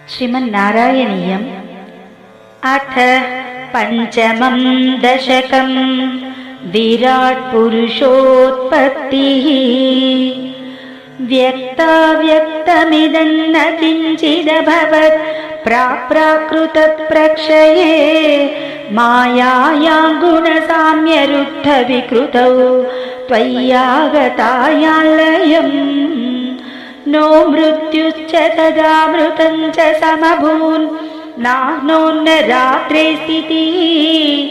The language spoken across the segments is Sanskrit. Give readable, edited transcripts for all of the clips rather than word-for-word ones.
श्रीमन्नारायणीयम्। अथ पञ्चमं दशकं विराट् पुरुषोत्पत्तिः। व्यक्ताव्यक्तमिदं न किञ्चिदभवत् प्राप्राकृतप्रक्षये मायायां गुणसाम्यरुद्धविकृतौ त्वय्यागतायालयम्। नो मृत्युश्च तदा मृतं च समभून् नाह्नोन्न रात्रे स्थितिः।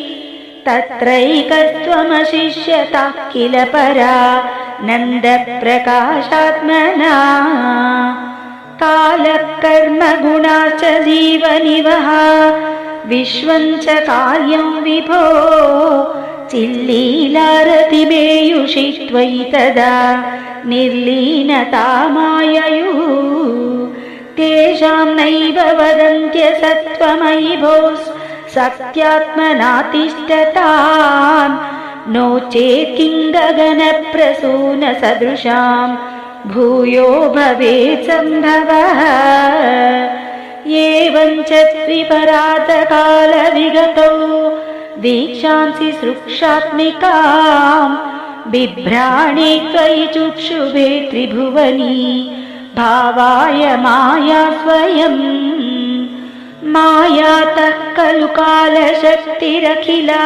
तत्रैकत्वमशिष्यता किल परा नन्दप्रकाशात्मना। कालकर्म गुणाश्च जीवनिवः विश्वं च कार्यं विभो। चिल्लीलारतिमेयुषि त्वयि तदा निर्लीनता माययुः। तेषां नैव वदन्त्यसत्त्वमयि भोस् सत्यात्मनातिष्ठताम्। नो चेत् किं गगनप्रसूनसदृशां भूयो भवेत् सम्भवः। एवं च त्रिपरातकालविगतौ वीक्षांसि सृक्षात्मिकां बिभ्राणि त्वयि चुक्षुभे त्रिभुवनी भावाय माया स्वयं। मायातः खलु कालशक्तिरखिला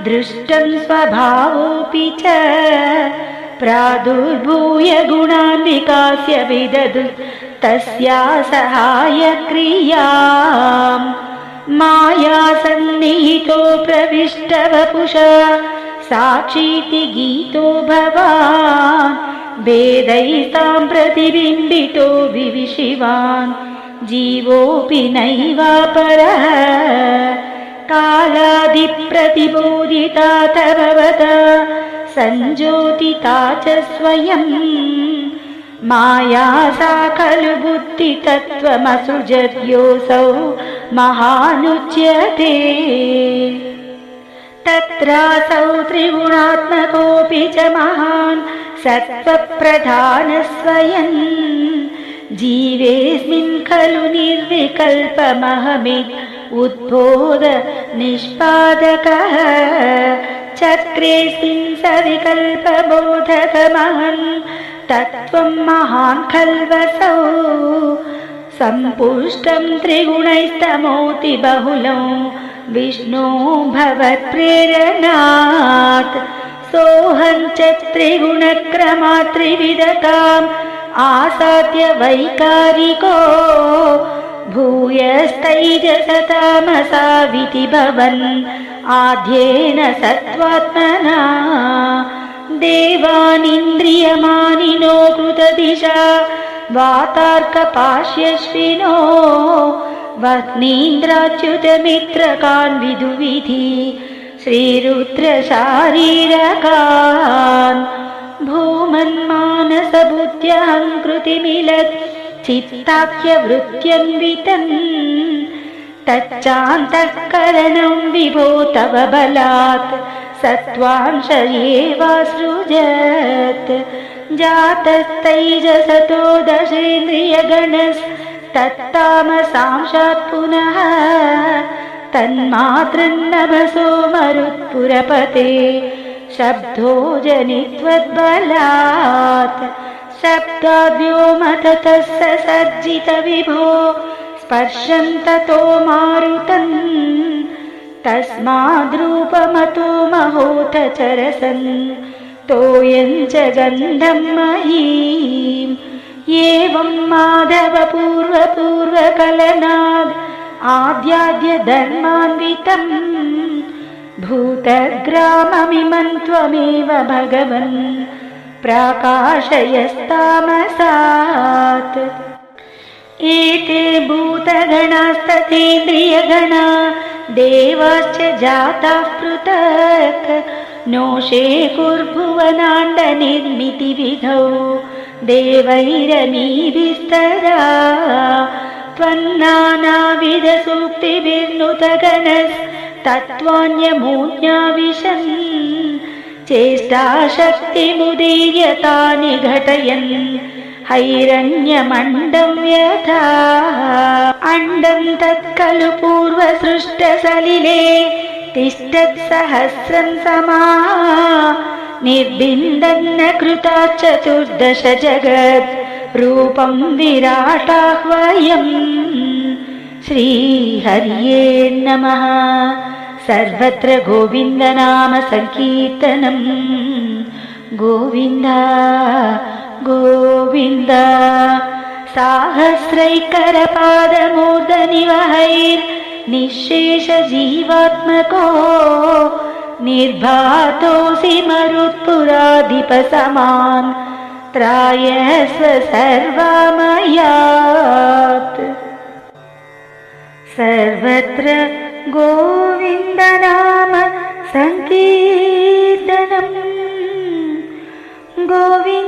दृष्टं स्वभावोऽपि च। प्रादुर्भूय गुणान् विकास्य विदधु तस्या सहायक्रियाम्। माया सन्निहितो प्रविष्टवपुषा साक्षीति गीतो भवान्। भेदैस्तां प्रतिबिम्बितो विविशिवान् जीवोऽपि नैवापरः। कालादिप्रतिबोधिता भवता सञ्ज्योतिता च स्वयं। माया सा खलु बुद्धितत्त्वमसृजद्योऽसौ महानुच्यते। तत्रासौ त्रिगुणात्मकोऽपि च महान् सत्त्वप्रधानः स्वयं। जीवेऽस्मिन् खलु निर्विकल्पमहमित् उद्बोध निष्पादकः। चक्रेऽस्मिन् सविकल्पबोधकमहं तत्त्वं महान् खल्वसौ। सम्पुष्टं त्रिगुणैस्तमोति बहुलं विष्णो भवत्प्रेरणात्। सोऽहं च त्रिगुणक्रमात् त्रिविधताम् आसाद्य वैकारिको। भूयस्तैजसतामसाविति भवन् आद्येन सत्त्वात्मना। देवानिन्द्रियमानिनो कृतदिशा वातार्कपाश्यश्विनो। वह्नीन्द्राच्युतमित्रकान् विदुविधि श्रीरुद्रशारीरकान्। भूमन्मानसबुद्ध्यहङ्कृतिमिलत् चित्ताख्यवृत्त्यन्वितम्। तच्चान्तःकरणं विभो तव बलात् सत्त्वांश एवासृजत्। जातस्तैजसतो दशेन्द्रियगणस्तत्तामसांशात् पुनः। तन्मातृन्नभसो मरुत्पुरपते शब्दो जनित्वद्बलात्। शब्दाद्व्योमततः ससर्जित विभो स्पर्शन्ततो मारुतम्। तस्माद्रूपमतो महोत चरसन् तोयं च गन्धं महीम्। एवं माधव पूर्वपूर्वकलनाद् आद्याद्य धर्मान्वितम्। भूतग्राममिमं त्वमेव भगवन् प्राकाशयस्तामसात्। एते भूतगणास्तथेन्द्रियगणा देवाश्च जाताः पृथक्। नोषेकुर्भुवनाण्डनिर्मितिविधौ देवैरमीभिस्तदा। त्वन्नानाविधसूक्तिभिर्नुतगणस्तत्त्वान्यमूर्ध्याविशन्। चेष्टाशक्तिमुदीर्य तानि घटयन् हैरण्यमण्डं यथा। अनन्तं तत्खलु पूर्वसृष्टसलिले तिष्ठत्सहस्रं समाः निर्बिन्दन्न कृता चतुर्दश जगत् रूपं विराटाह्वयम् श्रीहर्ये नमः। सर्वत्र गोविन्दनाम संकीर्तनं गोविन्द गोविन्द। साहस्रैकरपादमूर्धनिवहैर्निःशेषजीवात्मको निर्भातोऽसि मरुत्पुराधिपसमान् त्रायस्व सर्वमयात्। सर्वत्र गोविन्दनाम संकीर्तनं गोविन्द